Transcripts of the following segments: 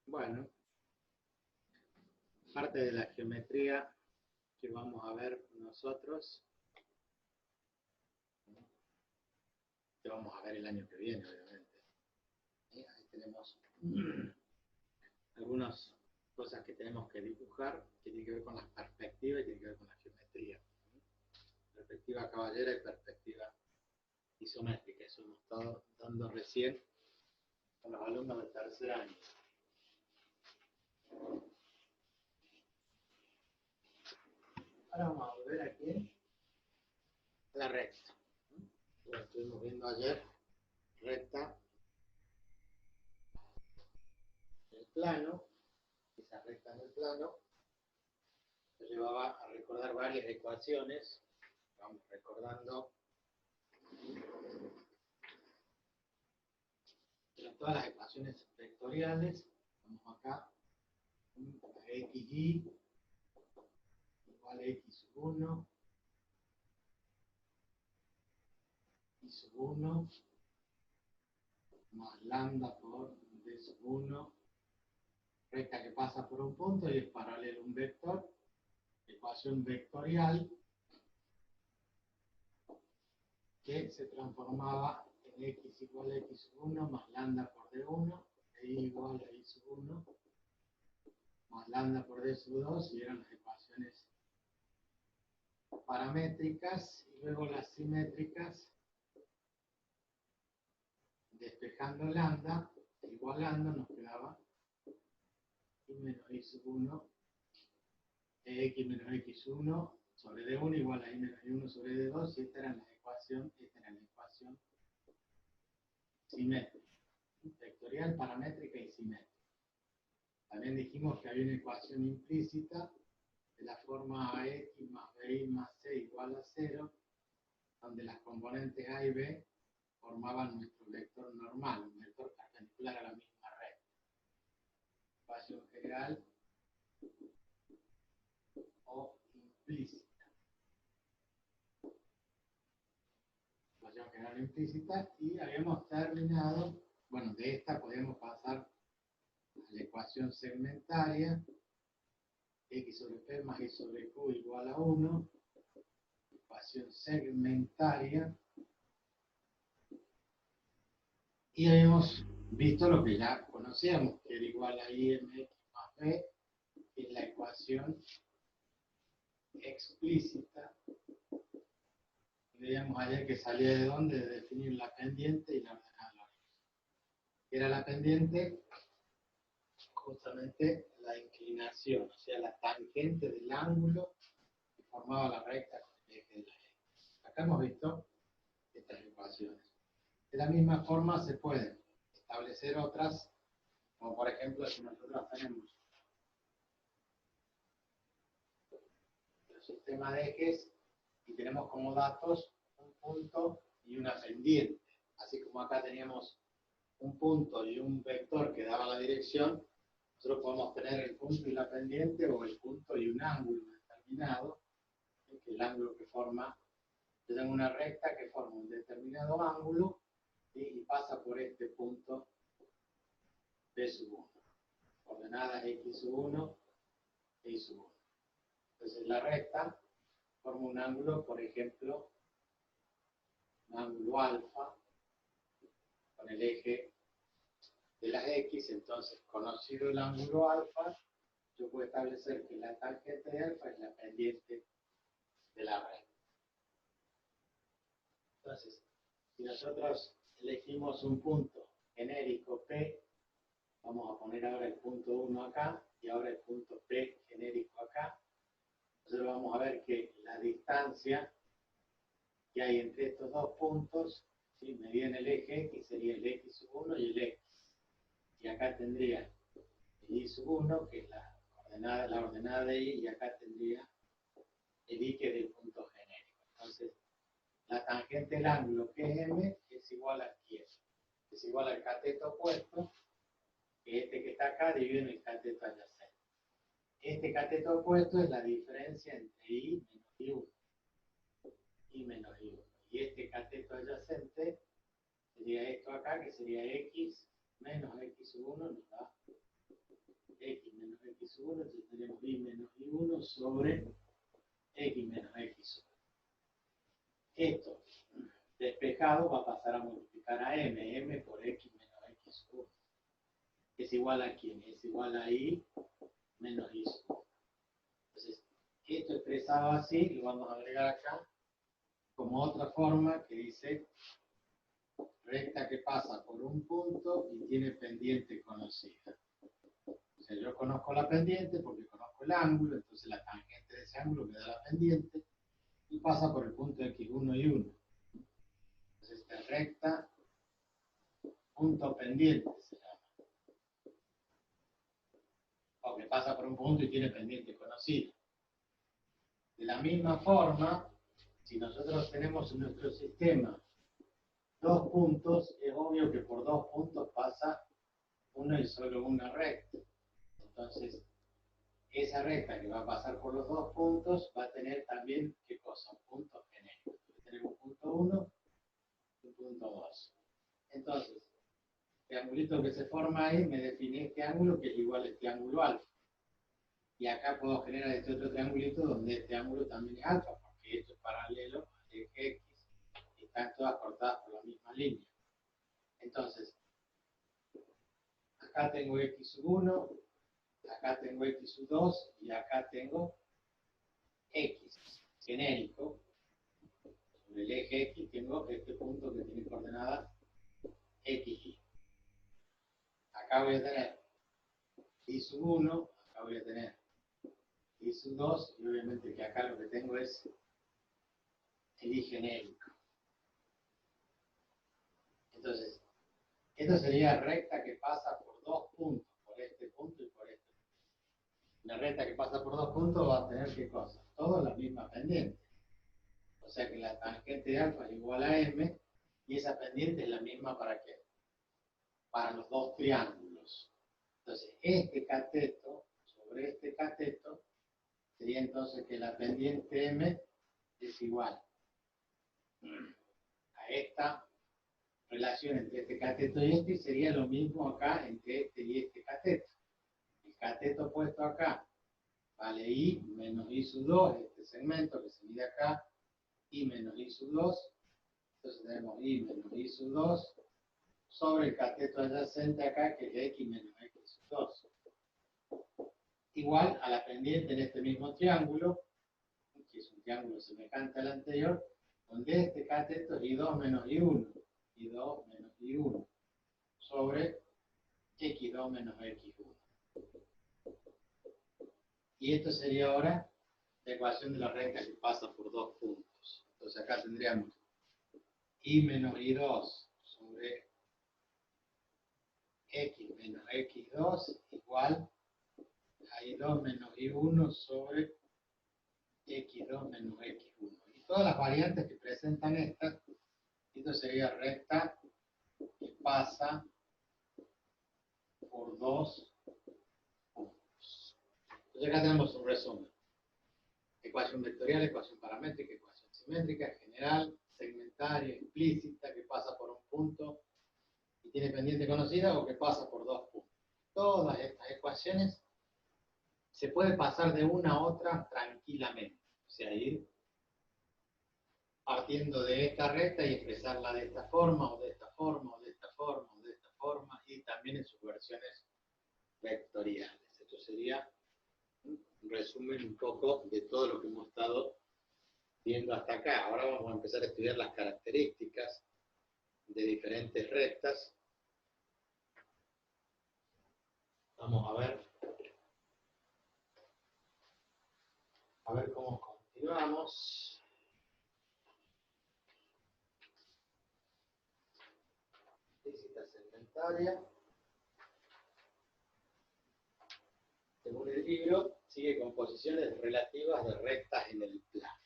Bueno, parte de la geometría que vamos a ver nosotros, que vamos a ver el año que viene, obviamente. Ahí tenemos algunas cosas que tenemos que dibujar, que tienen que ver con las perspectivas y tienen que ver con la geometría. Perspectiva caballera y perspectiva isométrica. Eso hemos estado dando recién con los alumnos del tercer año. Ahora vamos a volver aquí a la recta. Lo estuvimos viendo ayer, recta, el plano, esa recta en el plano, nos llevaba a recordar varias ecuaciones. Vamos recordando todas las ecuaciones vectoriales. Vamos acá, xy igual a x sub 1, y sub 1 más lambda por d sub 1, recta que pasa por un punto y es paralelo a un vector, ecuación vectorial que se transformaba en x igual a x sub 1 más lambda por d1, y igual a y sub 1 más lambda por d sub 2, y eran las ecuaciones paramétricas, y luego las simétricas, despejando lambda, igualando, nos quedaba y menos y sub 1, x menos x1 sobre d1 igual a y menos y1 sobre d2, y esta era la ecuación simétrica, vectorial, paramétrica y simétrica. También dijimos que había una ecuación implícita de la forma ax más bi más c igual a 0, donde las componentes a y b formaban nuestro vector normal, un vector perpendicular a la misma recta. Ecuación general o implícita. Ecuación general o implícita, y habíamos terminado, bueno, de esta podemos pasar a la ecuación segmentaria, x sobre p más y sobre q igual a 1, ecuación segmentaria, y habíamos visto lo que ya conocíamos, que era igual a IMX más B, que es la ecuación explícita. Y veíamos ayer que salía de dónde, de definir la pendiente y la ordenada lógica. Era la pendiente justamente la inclinación, o sea, la tangente del ángulo que formaba la recta con el eje de la X. Acá hemos visto estas ecuaciones. De la misma forma se pueden establecer otras, como por ejemplo si nosotros tenemos el sistema de ejes y tenemos como datos un punto y una pendiente. Así como acá teníamos un punto y un vector que daba la dirección, nosotros podemos tener el punto y la pendiente, o el punto y un ángulo determinado, que es el ángulo que forma, yo tengo una recta que forma un determinado ángulo, y pasa por este punto B sub 1, coordenadas x sub 1 e y sub 1. Entonces la recta forma un ángulo, por ejemplo, un ángulo alfa, con el eje de las x. Entonces, conocido el ángulo alfa, yo puedo establecer que la tangente de alfa es la pendiente de la recta. Entonces, si nosotros elegimos un punto genérico P, vamos a poner ahora el punto 1 acá, y ahora el punto P genérico acá. Entonces vamos a ver que la distancia que hay entre estos dos puntos, ¿sí?, medida en el eje X, sería el X sub 1 y el X. Y acá tendría el Y sub 1, que es la ordenada de Y, y acá tendría el Y, que es el punto genérico. Entonces, la tangente del ángulo, que es M, es igual a quién. Es igual al cateto opuesto, que este que está acá divide en el cateto adyacente. Este cateto opuesto es la diferencia entre Y menos Y1. Y menos Y1. Y este cateto adyacente sería esto acá, que sería X menos X sub 1, nos da tenemos y menos y1 sobre x menos x1. Esto despejado va a pasar a multiplicar a m por x menos x1. ¿Es igual a quién? Es igual a y menos y1. Entonces, esto expresado así, lo vamos a agregar acá como otra forma que dice recta que pasa por un punto y tiene pendiente conocida. O sea, yo conozco la pendiente porque conozco el ángulo, entonces la tangente de ese ángulo me da la pendiente y pasa por el punto x1 y 1. Entonces, esta recta punto pendiente se llama. O que pasa por un punto y tiene pendiente conocida. De la misma forma, si nosotros tenemos en nuestro sistema dos puntos, es obvio que por dos puntos pasa una y solo una recta. Entonces, esa recta que va a pasar por los dos puntos va a tener también, ¿qué cosa? Un punto genérico. Tenemos punto 1 y un punto 2. Entonces, el triangulito que se forma ahí me define este ángulo que es igual a este ángulo alfa. Y acá puedo generar este otro triangulito donde este ángulo también es alfa, porque esto es paralelo al eje X y están todas cortadas por la misma línea. Entonces, acá tengo x1, acá tengo x2 y acá tengo x genérico. Sobre el eje X tengo este punto que tiene coordenadas XY. Acá voy a tener y1, acá voy a tener y2 y obviamente que acá lo que tengo es el y genérico. Entonces, esto sería recta que pasa por dos puntos, por este punto y por este punto. La recta que pasa por dos puntos va a tener ¿qué cosa? Todas las mismas pendientes. O sea que la tangente de alfa es igual a m y esa pendiente es la misma ¿para qué? Para los dos triángulos. Entonces, este cateto sobre este cateto sería entonces que la pendiente m es igual a esta relación entre este cateto y sería lo mismo acá entre este y este cateto. El cateto puesto acá vale y menos y sub 2, este segmento que se mide acá, y menos y sub 2, entonces tenemos y menos y sub 2 sobre el cateto adyacente acá que es x menos x sub 2. Igual a la pendiente en este mismo triángulo, que es un triángulo semejante al anterior, donde este cateto es y2 menos y1, y2 menos y1, sobre x2 menos x1. Y esto sería ahora la ecuación de la recta que pasa por dos puntos. Entonces acá tendríamos y menos y2 sobre x menos x2 igual a y2 menos y1 sobre x2 menos x1. Y todas las variantes que presentan estas, esto sería recta que pasa por dos puntos. Entonces acá tenemos un resumen. Ecuación vectorial, ecuación paramétrica, ecuación simétrica, general, segmentaria, explícita, que pasa por un punto y tiene pendiente conocida o que pasa por dos puntos. Todas estas ecuaciones se puede pasar de una a otra tranquilamente. O sea, ir partiendo de esta recta y expresarla de esta forma, o de esta forma, o de esta forma, o de esta forma, y también en sus versiones vectoriales. Esto sería un resumen un poco de todo lo que hemos estado viendo hasta acá. Ahora vamos a empezar a estudiar las características de diferentes rectas. Vamos a ver cómo continuamos. Física segmentaria. Según el libro, sigue con posiciones relativas de rectas en el plano.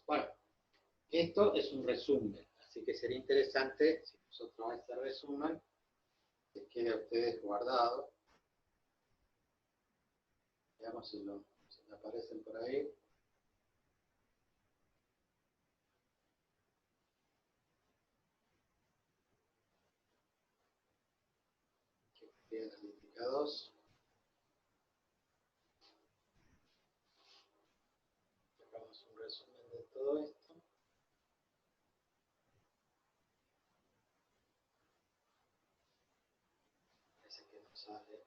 Bueno, esto es un resumen, así que sería interesante si nosotros este resumen se quede a ustedes guardado. Veamos si me aparecen por ahí. Aquí analítica 2. sale.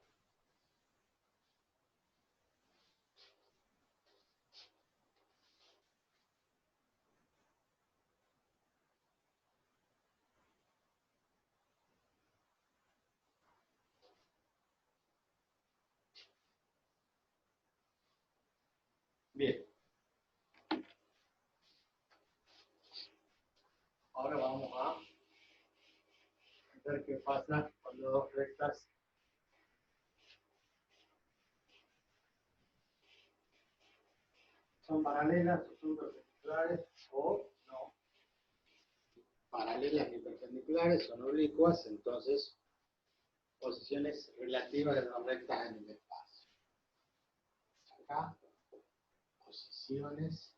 Bien. Ahora vamos a ver qué pasa cuando dos rectas son paralelas o son perpendiculares o no. Paralelas y perpendiculares son oblicuas, entonces posiciones relativas de dos rectas en el espacio. Acá, posiciones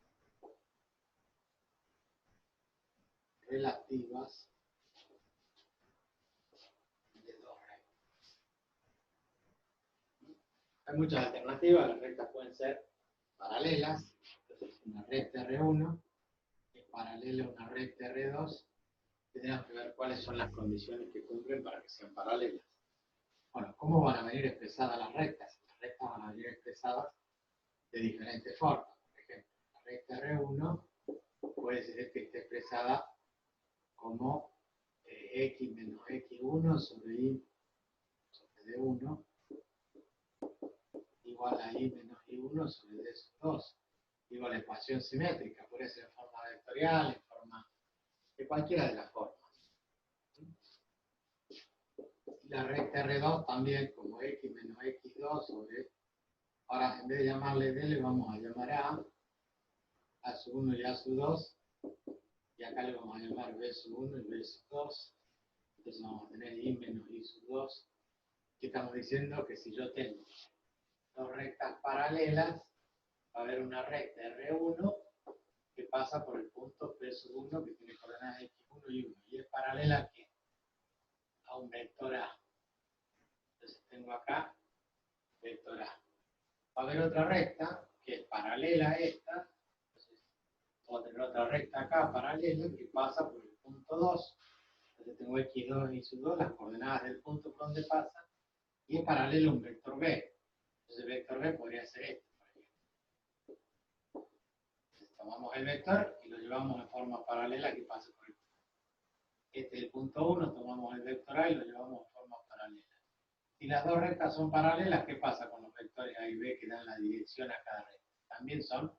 relativas de dos rectas. Hay muchas alternativas, las rectas pueden ser paralelas, entonces una recta R1 es paralela a una recta R2, tenemos que ver cuáles son las condiciones que cumplen para que sean paralelas. Bueno, ¿cómo van a venir expresadas las rectas? Las rectas van a venir expresadas de diferentes formas. Por ejemplo, la recta R1 puede ser que esté expresada como x menos x1 sobre y sobre d1 igual a y menos y1 sobre d sub 2. Digo, la ecuación simétrica puede ser en forma vectorial, en forma de cualquiera de las formas. La recta R2 también como x menos x2 sobre, ahora en vez de llamarle D le vamos a llamar A sub 1 y A sub 2, y acá le vamos a llamar B sub 1 y B sub 2, entonces vamos a tener y menos y sub 2, que estamos diciendo que si yo tengo dos rectas paralelas, va a haber una recta R1 que pasa por el punto P sub 1 que tiene coordenadas x1 y 1, y es paralela ¿a qué? A un vector A. Entonces tengo acá vector A. Va a haber otra recta que es paralela a esta, entonces voy a tener otra recta acá paralela que pasa por el punto 2, entonces tengo x2 y sub 2, las coordenadas del punto por donde pasa, y es paralelo a un vector B. Entonces el vector B podría ser este, por ejemplo. Entonces tomamos el vector y lo llevamos en forma paralela que pasa por el punto. Este es el punto 1, tomamos el vector A y lo llevamos en forma paralela. Si las dos rectas son paralelas, ¿qué pasa con los vectores A y B que dan la dirección a cada recta? También son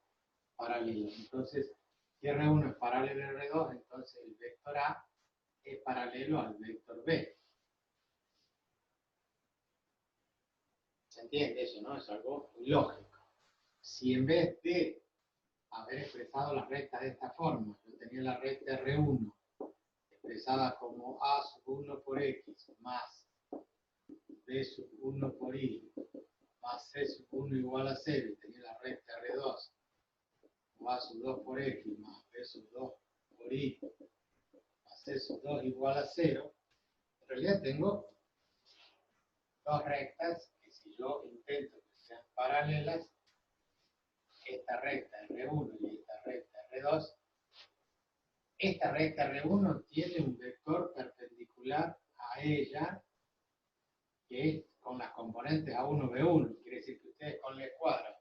paralelos. Entonces, si R1 es paralelo a R2, entonces el vector A es paralelo al vector B. ¿Se entiende eso, no? Es algo lógico. Si en vez de haber expresado las rectas de esta forma, yo tenía la recta R1 expresada como A sub 1 por X más B sub 1 por Y más C sub 1 igual a 0, y tenía la recta R2 como A sub 2 por X más B sub 2 por Y más C sub 2 igual a 0, en realidad tengo dos rectas que si yo intento que sean paralelas, esta recta R1 y esta recta R2, esta recta R1 tiene un vector perpendicular a ella que es con las componentes A1, B1. Quiere decir que ustedes con la escuadra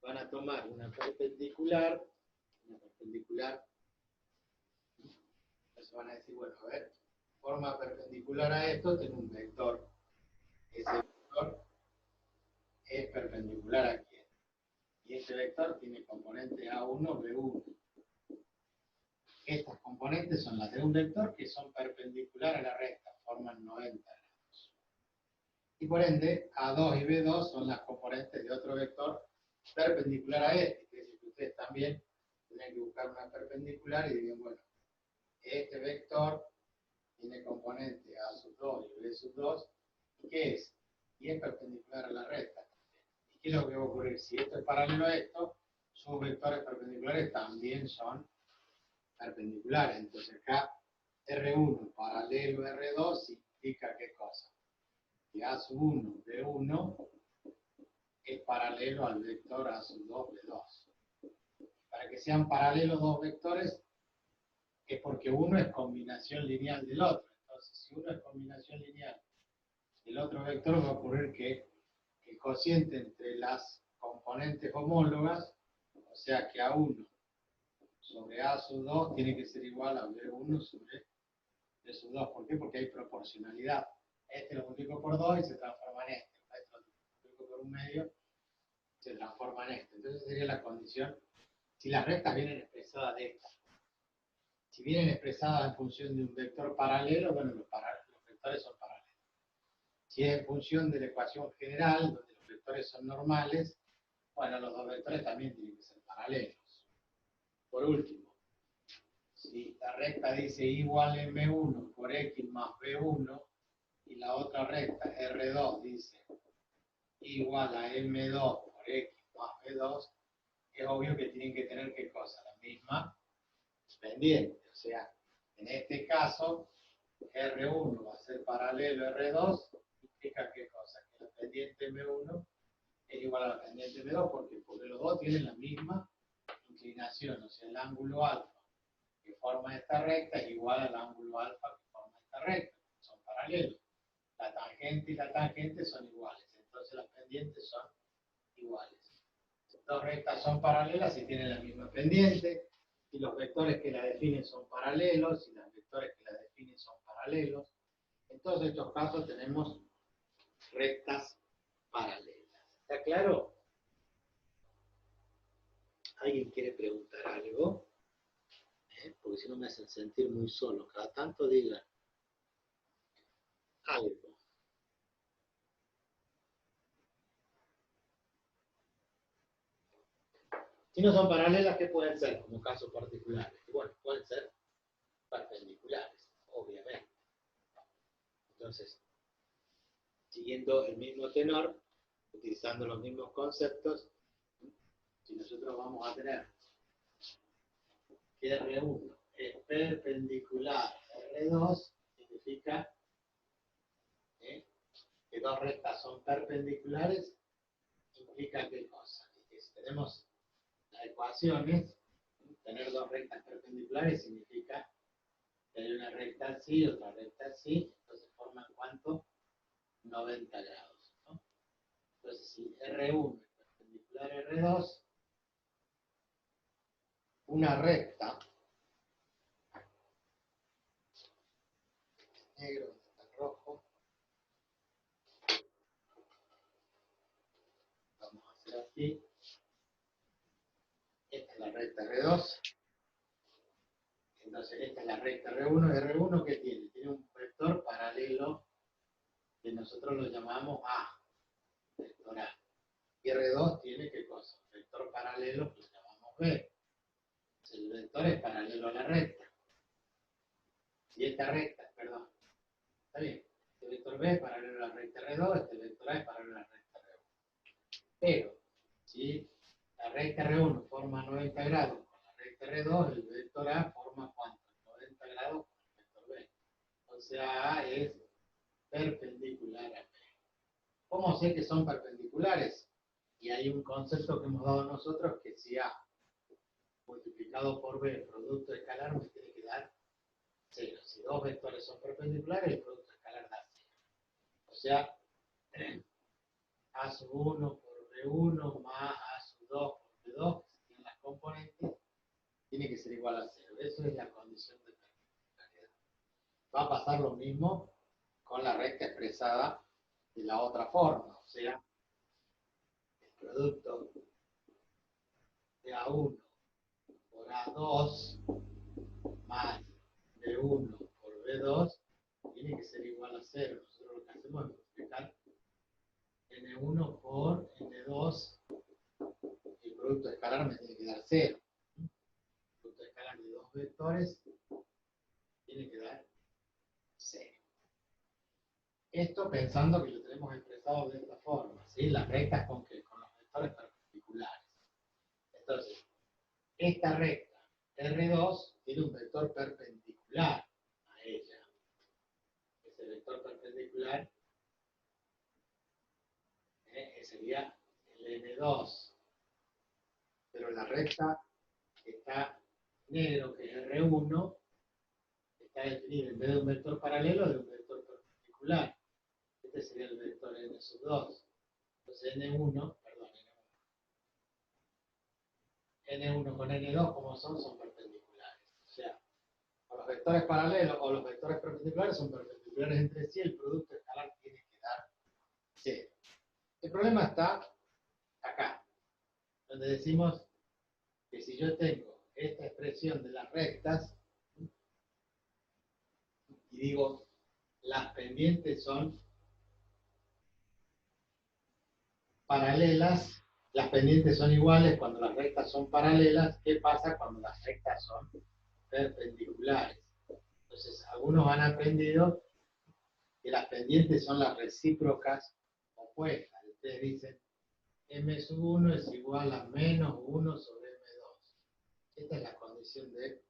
van a tomar una perpendicular, entonces van a decir, bueno, a ver, forma perpendicular a esto, tiene un vector. Ese vector es perpendicular a quién. Y este vector tiene componente A1, B1. Estas componentes son las de un vector que son perpendiculares a la recta, forman 90 grados. Y por ende, A2 y B2 son las componentes de otro vector perpendicular a este. Quiere decir que ustedes también tienen que buscar una perpendicular y digan, bueno, este vector tiene componente A sub 2 y B sub 2, ¿y qué es? Y es perpendicular a la recta. ¿Y qué es lo que va a ocurrir? Si esto es paralelo a esto, sus vectores perpendiculares también son perpendiculares. Entonces acá R1 paralelo a R2 significa ¿qué cosa? Que A sub 1, B1 es paralelo al vector A sub 2, B2. Para que sean paralelos dos vectores es porque uno es combinación lineal del otro. Entonces, si uno es combinación lineal El otro vector va a ocurrir que el cociente entre las componentes homólogas, o sea que A1 sobre A sub 2 tiene que ser igual a B1 sobre B sub 2. ¿Por qué? Porque hay proporcionalidad. Este lo multiplico por 2 y se transforma en este. Este lo multiplico por un medio, se transforma en este. Entonces sería la condición, si las rectas vienen expresadas de esta. Si vienen expresadas en función de un vector paralelo, bueno, los vectores son paralelos. Si es en función de la ecuación general, donde los vectores son normales, bueno, los dos vectores también tienen que ser paralelos. Por último, si la recta dice igual M1 por X más B1, y la otra recta R2 dice igual a M2 por X más B2, es obvio que tienen que tener ¿qué cosa? La misma pendiente. O sea, en este caso, R1 va a ser paralelo a R2, significa ¿qué cosa? Que la pendiente M1 es igual a la pendiente M2, porque los dos tienen la misma inclinación, o sea, el ángulo alfa que forma esta recta es igual al ángulo alfa que forma esta recta, son paralelos. La tangente y la tangente son iguales, entonces las pendientes son iguales. Dos rectas son paralelas y tienen la misma pendiente, y los vectores que la definen son paralelos, y los vectores que la definen son paralelos. En todos estos casos tenemos rectas paralelas. ¿Está claro? ¿Alguien quiere preguntar algo? Porque si no me hacen sentir muy solo. Cada tanto digan algo. Si no son paralelas, ¿qué pueden ser como casos particulares? Bueno, pueden ser perpendiculares, obviamente. Entonces, siguiendo el mismo tenor, utilizando los mismos conceptos, si nosotros vamos a tener que R1 es perpendicular a R2, significa que dos rectas son perpendiculares, implica qué cosa. Que si tenemos las ecuaciones, tener dos rectas perpendiculares significa que hay una recta así, otra recta así, entonces forman ¿cuánto? 90 grados, ¿no? Entonces, si R1 es perpendicular a R2, una recta, negro, donde está el rojo, vamos a hacer aquí, esta es la recta R2, entonces esta es la recta R1, R1 ¿qué tiene? Tiene un vector paralelo que nosotros lo llamamos A, vector A, y R2 tiene ¿qué cosa? Un vector paralelo que lo llamamos B, el vector es paralelo a la recta, y esta recta, perdón, está bien, este vector B es paralelo a la recta R2, este vector A es paralelo a la recta R1, pero si la recta R1 forma 90 grados con la recta R2, el vector A forma ¿cuánto? 90 grados con el vector B. O sea, A es perpendicular a B. ¿Cómo sé que son perpendiculares? Y hay un concepto que hemos dado nosotros que si A multiplicado por B, producto escalar, me tiene que dar 0. Si dos vectores son perpendiculares, el producto escalar da 0. O sea, A sub 1 por B1 más A sub 2 por B2, que serían las componentes, tiene que ser igual a 0. Eso es la condición de perpendicularidad. Va a pasar lo mismo con la recta expresada de la otra forma. O sea, el producto de A1 por A2 más B1 por B2 tiene que ser igual a 0. Nosotros lo que hacemos es multiplicar N1 por N2. El producto escalar me tiene que dar 0. El producto escalar de dos vectores tiene que dar 0. Esto pensando que lo tenemos expresado de esta forma, ¿sí? Las rectas con los vectores perpendiculares. Entonces, esta recta R2 tiene un vector perpendicular a ella. Ese vector perpendicular sería el N2. Pero la recta que está negro, que es R1, está definida en vez de un vector paralelo de un vector perpendicular. Este este sería el vector n sub 2. Entonces n1, perdón, n1 con n2, como son perpendiculares. O sea, o los vectores paralelos o los vectores perpendiculares son perpendiculares entre sí, el producto escalar tiene que dar 0. El problema está acá, donde decimos que si yo tengo esta expresión de las rectas, y digo, las pendientes son paralelas, las pendientes son iguales cuando las rectas son paralelas. ¿Qué pasa cuando las rectas son perpendiculares? Entonces, algunos han aprendido que las pendientes son las recíprocas opuestas. Ustedes dicen, m sub 1 es igual a menos 1 sobre m2. Esta es la condición de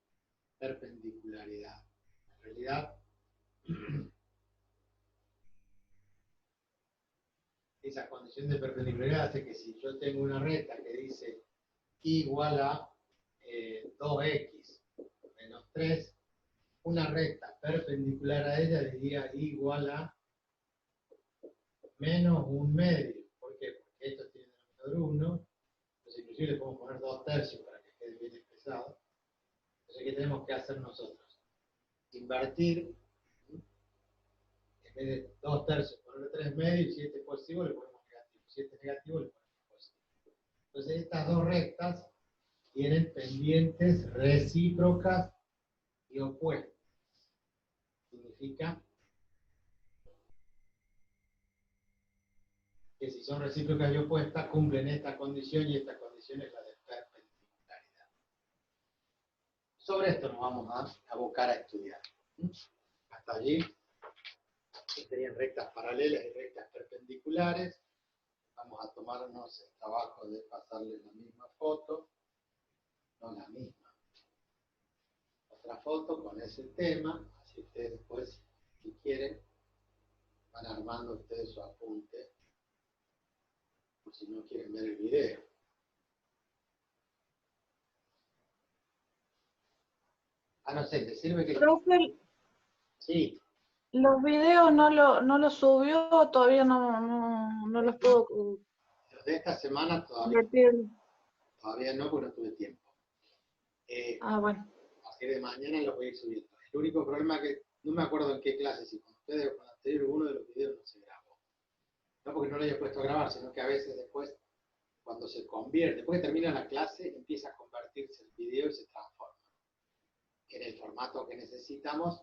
perpendicularidad. En realidad, esa condición de perpendicularidad hace que si yo tengo una recta que dice y igual a 2x menos 3, una recta perpendicular a ella diría y igual a menos 1/2. ¿Por qué? Porque esto tiene denominador 1, entonces inclusive le podemos poner 2/3 para que quede bien expresado. Entonces, ¿qué tenemos que hacer nosotros? Invertir, en vez de 2/3 ponerle 3/2, y si este es positivo le ponemos negativo, si este es negativo le ponemos positivo. Entonces estas dos rectas tienen pendientes recíprocas y opuestas. Significa que si son recíprocas y opuestas, cumplen esta condición, y esta condición es la de perpendicularidad. Sobre esto nos vamos a abocar a estudiar. Hasta allí serían rectas paralelas y rectas perpendiculares. Vamos a tomarnos el trabajo de pasarles la misma foto, no la misma, otra foto con ese tema, así ustedes después, si quieren, van armando ustedes su apunte, por si no quieren ver el video. No sé, ¿te sirve que...? Profe, Sí. los videos no los subió, todavía no los puedo Los de esta semana convertir. todavía no, porque no tuve tiempo. Bueno. A partir de mañana los voy a ir subiendo. El único problema es que no me acuerdo en qué clase, si con ustedes o con anterior, uno de los videos no se grabó. No porque no lo haya puesto a grabar, sino que a veces después, cuando se convierte, después que termina la clase, empieza a convertirse el video y se transforma en el formato que necesitamos,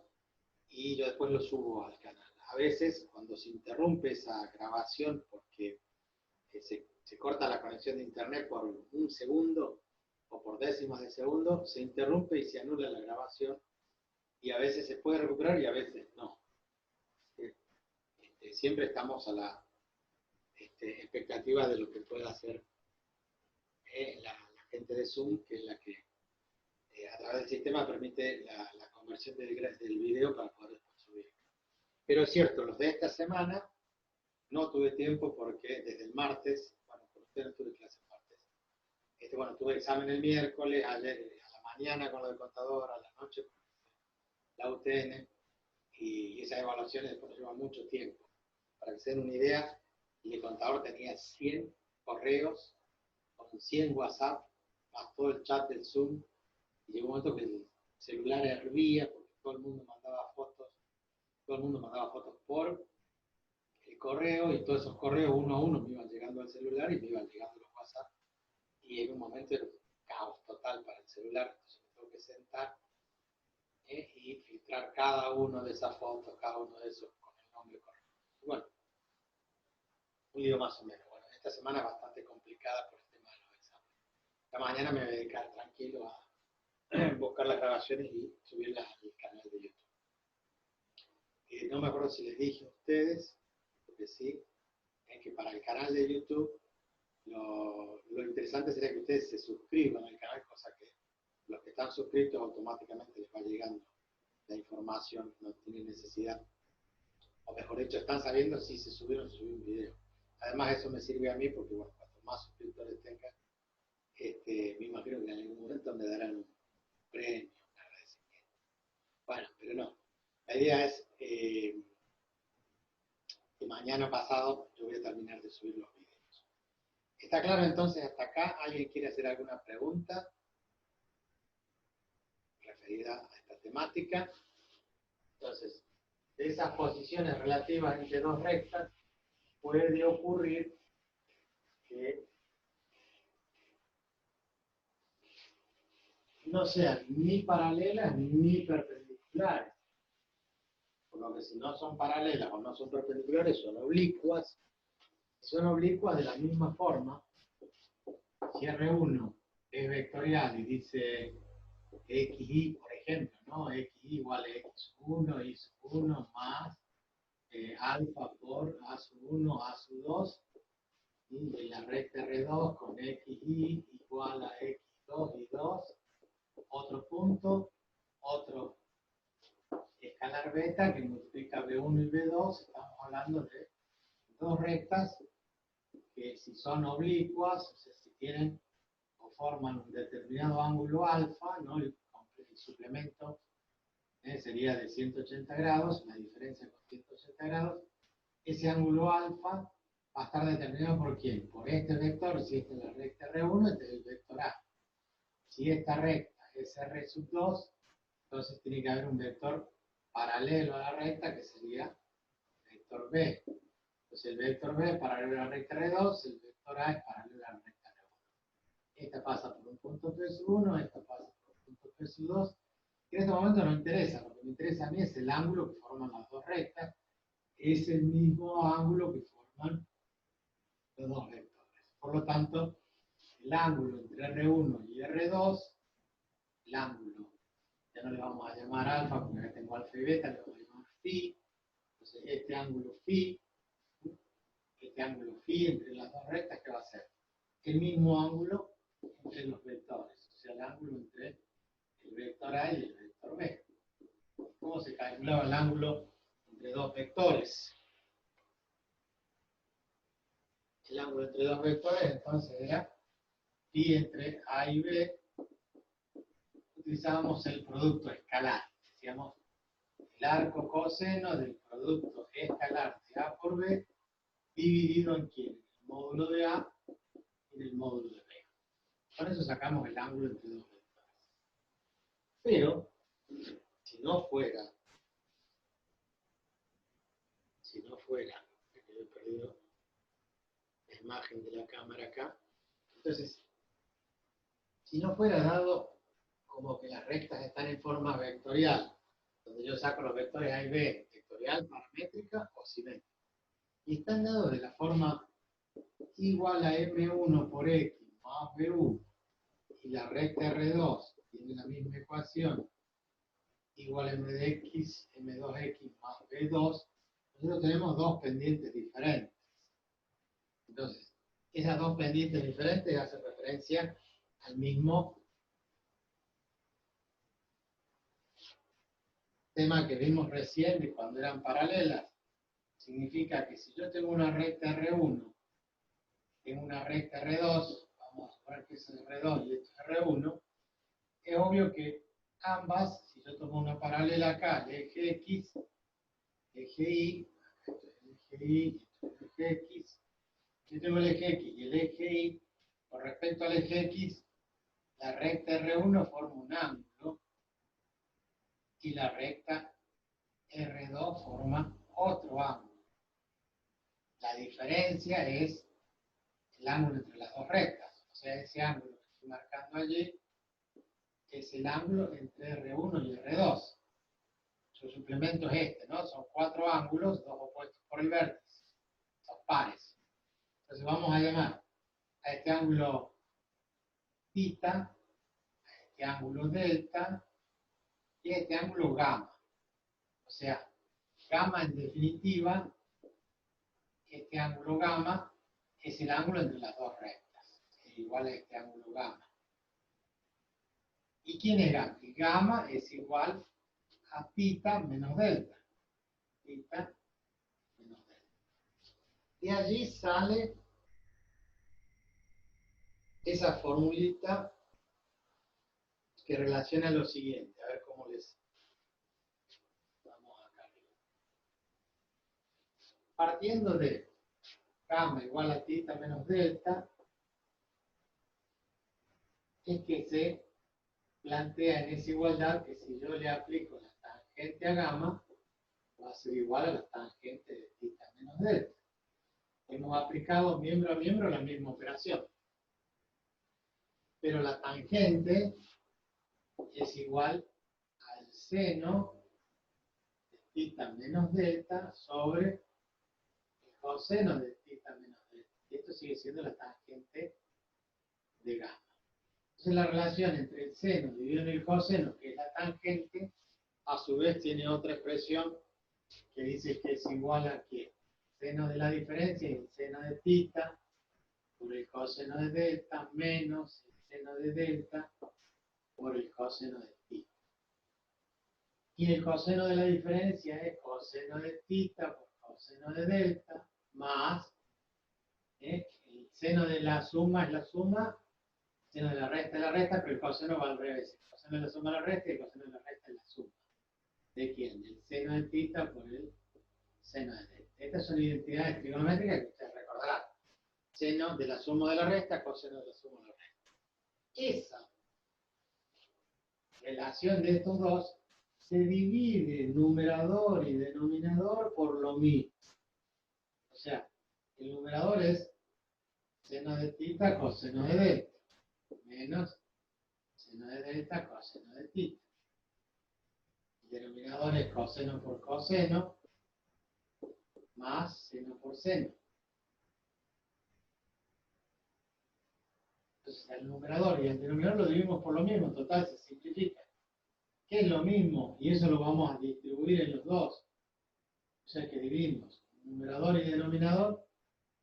y yo después lo subo al canal. A veces, cuando se interrumpe esa grabación porque se corta la conexión de internet por un segundo o por décimas de segundo, se interrumpe y se anula la grabación, y a veces se puede recuperar y a veces no. Siempre estamos a la expectativa de lo que pueda hacer la gente de Zoom, que es la que a través del sistema permite la conversión del video para poder subir. Pero es cierto, los de esta semana no tuve tiempo porque desde el martes, bueno, por ustedes no tuve clase el martes, tuve examen el miércoles, ayer a la mañana con lo del contador, a la noche con la UTN, y esas evaluaciones después llevan mucho tiempo. Para que se den una idea, el contador tenía 100 correos, con 100 WhatsApp, más todo el chat del Zoom, y llegó un momento que el celular hervía porque todo el mundo mandaba fotos por el correo, y todos esos correos uno a uno me iban llegando al celular y me iban llegando los WhatsApp, y en un momento era un caos total para el celular. Entonces me tengo que sentar y filtrar cada uno de esas fotos, cada uno de esos con el nombre correcto. Bueno, un lío más o menos. Bueno, esta semana es bastante complicada por el tema de los exámenes. Esta mañana me voy a dedicar tranquilo a buscar las grabaciones y subirlas al canal de YouTube. No me acuerdo si les dije a ustedes, porque sí, es que para el canal de YouTube lo interesante sería que ustedes se suscriban al canal, cosa que los que están suscritos automáticamente les va llegando la información, no tienen necesidad, o mejor dicho, están sabiendo si se subieron o se subió un video. Además, eso me sirve a mí porque, bueno, cuanto más suscriptores tenga, me imagino que en algún momento me darán un premio, un agradecimiento. Bueno, pero no. La idea es que mañana pasado yo voy a terminar de subir los videos. ¿Está claro entonces hasta acá? ¿Alguien quiere hacer alguna pregunta referida a esta temática? Entonces, de esas posiciones relativas entre dos rectas, puede ocurrir que no sean ni paralelas ni perpendiculares. Por lo que si no son paralelas o no son perpendiculares, son oblicuas. Son oblicuas de la misma forma. Si R1 es vectorial y dice XY, por ejemplo, ¿no? XY igual a X1, Y1 más alfa por A1, A2, y la recta R2 con XY igual a X2 y 2, otro punto, otro escalar beta que multiplica B1 y B2, estamos hablando de dos rectas que si son oblicuas, o sea, si tienen o forman un determinado ángulo alfa, ¿no? El suplemento sería de 180 grados, la diferencia con 180 grados, ese ángulo alfa va a estar determinado por quién, por este vector. Si esta es la recta R1, este es el vector A. Si esta recta es R sub 2, entonces tiene que haber un vector paralelo a la recta que sería vector B. Entonces el vector B es paralelo a la recta R2, el vector A es paralelo a la recta R1. Esta pasa por un punto P sub 1, esta pasa por un punto P sub 2. En este momento no me interesa, lo que me interesa a mí es el ángulo que forman las dos rectas, es el mismo ángulo que forman los dos vectores. Por lo tanto, el ángulo entre R1 y R2, el ángulo, ya no le vamos a llamar alfa porque acá tengo alfa y beta, le vamos a llamar phi. Entonces este ángulo phi entre las dos rectas, ¿qué va a ser? El mismo ángulo entre los vectores, o sea, el ángulo entre el vector A y el vector B. ¿Cómo se calculaba el ángulo entre dos vectores? El ángulo entre dos vectores entonces era phi entre A y B. Utilizábamos el producto escalar. Decíamos el arco coseno del producto escalar de A por B dividido en quién? En el módulo de A y en el módulo de B. Por eso sacamos el ángulo entre dos vectores. Pero, si no fuera, que he perdido la imagen de la cámara acá, entonces, si no fuera dado como que las rectas están en forma vectorial, donde yo saco los vectores A y B, vectorial, paramétrica o simétrica, y están dados de la forma igual a M1 por X más B1, y la recta R2 tiene la misma ecuación, igual a M de X, M2X más B2, nosotros tenemos dos pendientes diferentes. Entonces, esas dos pendientes diferentes hacen referencia al mismo tema que vimos recién de cuando eran paralelas. Significa que si yo tengo una recta R1, tengo una recta R2, vamos a suponer que eso es R2 y esto es R1, es obvio que ambas, si yo tomo una paralela acá, el eje X, eje Y, esto es el eje Y, esto es el eje X, yo tengo el eje X y el eje Y, con respecto al eje X, la recta R1 forma un ángulo y la recta R2 forma otro ángulo. La diferencia es el ángulo entre las dos rectas, o sea, ese ángulo que estoy marcando allí es el ángulo entre R1 y R2. Su suplemento es este, ¿no? Son cuatro ángulos, dos opuestos por el vértice, son pares. Entonces vamos a llamar a este ángulo θ, a este ángulo delta y a este ángulo gamma. O sea, gamma en definitiva, este ángulo gamma es el ángulo entre las dos rectas, es igual a este ángulo gamma. ¿Y quién es gamma? Gamma es igual a θ menos delta. Θ menos delta. De allí sale esa formulita que relaciona lo siguiente. A ver cómo les... Vamos acá arriba. partiendo de gamma igual a tita menos delta, es que se plantea en esa igualdad que si yo le aplico la tangente a gamma, va a ser igual a la tangente de tita menos delta. Hemos aplicado miembro a miembro la misma operación. Pero la tangente es igual al seno de tita menos delta sobre el coseno de tita menos delta. Y esto sigue siendo la tangente de gamma. Entonces la relación entre el seno dividido en el coseno, que es la tangente, a su vez tiene otra expresión que dice que es igual a que seno de la diferencia y el seno de tita por el coseno de delta menos el seno de delta por el coseno de tita. Y el coseno de la diferencia es coseno de tita por coseno de delta más el seno de la suma es la suma, el seno de la resta es la resta, pero el coseno va al revés. El coseno de la suma es la resta y el coseno de la resta es la suma. ¿De quién? Del seno de tita por el seno de delta. Estas son identidades trigonométricas que ustedes recordarán. Seno de la suma de la resta, coseno de la suma de la resta. Esa relación de estos dos se divide numerador y denominador por lo mismo. O sea, el numerador es seno de tita coseno de delta menos seno de delta coseno de tita. El denominador es coseno por coseno más seno por seno. Entonces el numerador y el denominador lo dividimos por lo mismo, total se simplifica. ¿Qué es lo mismo? Y eso lo vamos a distribuir en los dos. O sea que dividimos numerador y denominador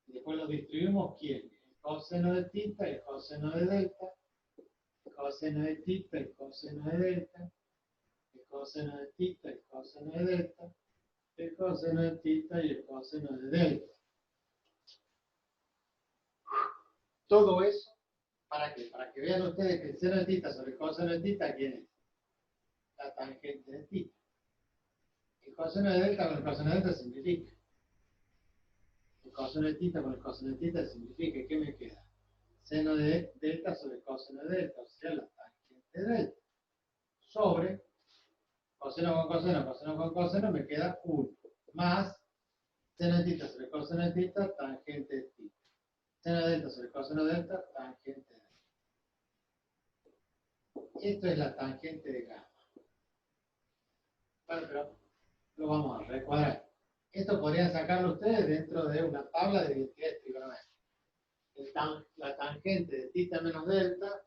y después lo distribuimos ¿quién? El coseno de tita y el coseno de delta, el coseno de tita y el coseno de delta, el coseno de tita y el coseno de delta, el coseno de tita y el coseno de delta. Todo eso, ¿para qué? Para que vean ustedes que el seno de tita sobre el coseno de tita, ¿quién es? La tangente de tita. El coseno de delta con el coseno de delta se simplifica. El coseno de tita con el coseno de tita se simplifica. ¿Qué me queda? Seno de delta sobre coseno de delta, o sea, la tangente de delta. Sobre coseno con coseno, me queda 1. Más seno de tita sobre coseno de tita, tangente de tita. Seno de delta sobre coseno de delta, tangente de delta. Esto es la tangente de gamma. Bueno, pero lo vamos a recuadrar. Esto podrían sacarlo ustedes dentro de una tabla de identidades trigonométricas. La tangente de tita menos delta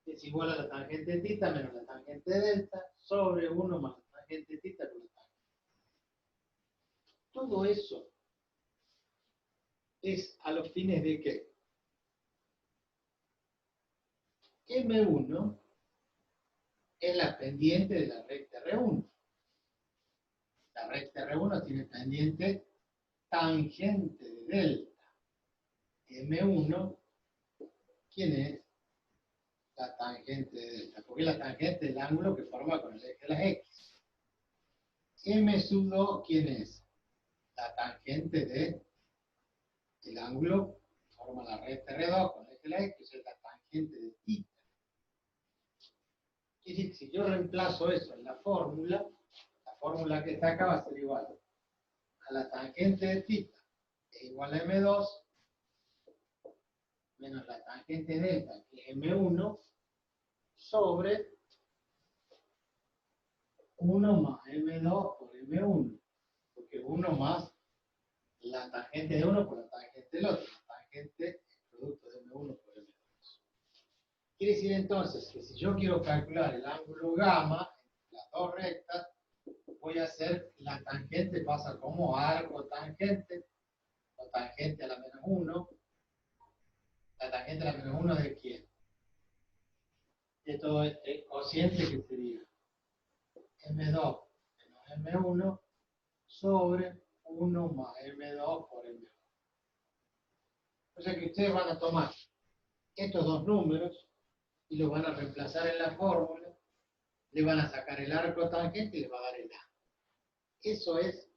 es igual a la tangente de tita menos la tangente de delta sobre 1 más la tangente de tita por la tangente. Todo eso es a los fines de que M1 es la pendiente de la recta R1. La recta R1 tiene pendiente tangente de delta. M1, ¿quién es? La tangente de delta. Porque la tangente es el ángulo que forma con el eje de las X. M sub 2, ¿quién es? La tangente de el ángulo que forma la recta R2 con el eje de las X, es la tangente de tita. Quiere decir que si yo reemplazo eso en la fórmula que está acá va a ser igual a la tangente de tita es igual a M2 menos la tangente de delta, que es M1, sobre 1 más M2 por M1, porque 1 más la tangente de uno por la tangente del otro, la tangente es el producto de M1 por M2. Quiere decir entonces que si yo quiero calcular el ángulo gamma entre las dos rectas, voy a hacer la tangente, pasa como arco tangente, o tangente a la menos 1. La tangente a la menos 1 de quién? De todo este cociente que sería M2 menos M1 sobre 1 más M2 por M1. O sea que ustedes van a tomar estos dos números y los van a reemplazar en la fórmula, le van a sacar el arco tangente y les va a dar el A. Eso es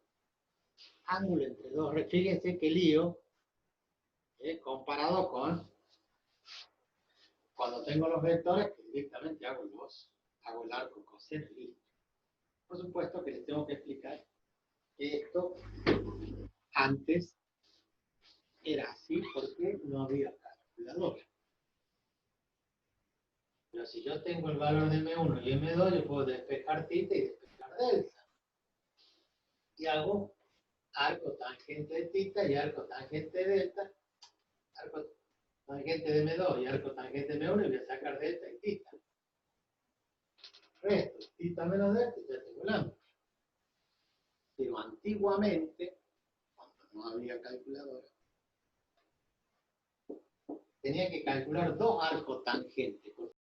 ángulo entre dos rectas. Fíjense qué lío, comparado con cuando tengo los vectores, que directamente hago el arco coseno y listo. Por supuesto que les tengo que explicar que esto antes era así porque no había calculadora. Pero si yo tengo el valor de M1 y M2, yo puedo despejar θ y despejar delta. Y hago arco tangente de θ y arco tangente de delta, arco tangente de M2 y arco tangente de M1 y voy a sacar delta y θ. Resto, θ menos delta y ya tengo el ángulo. Pero antiguamente, cuando no había calculadora, tenía que calcular dos arcos tangentes.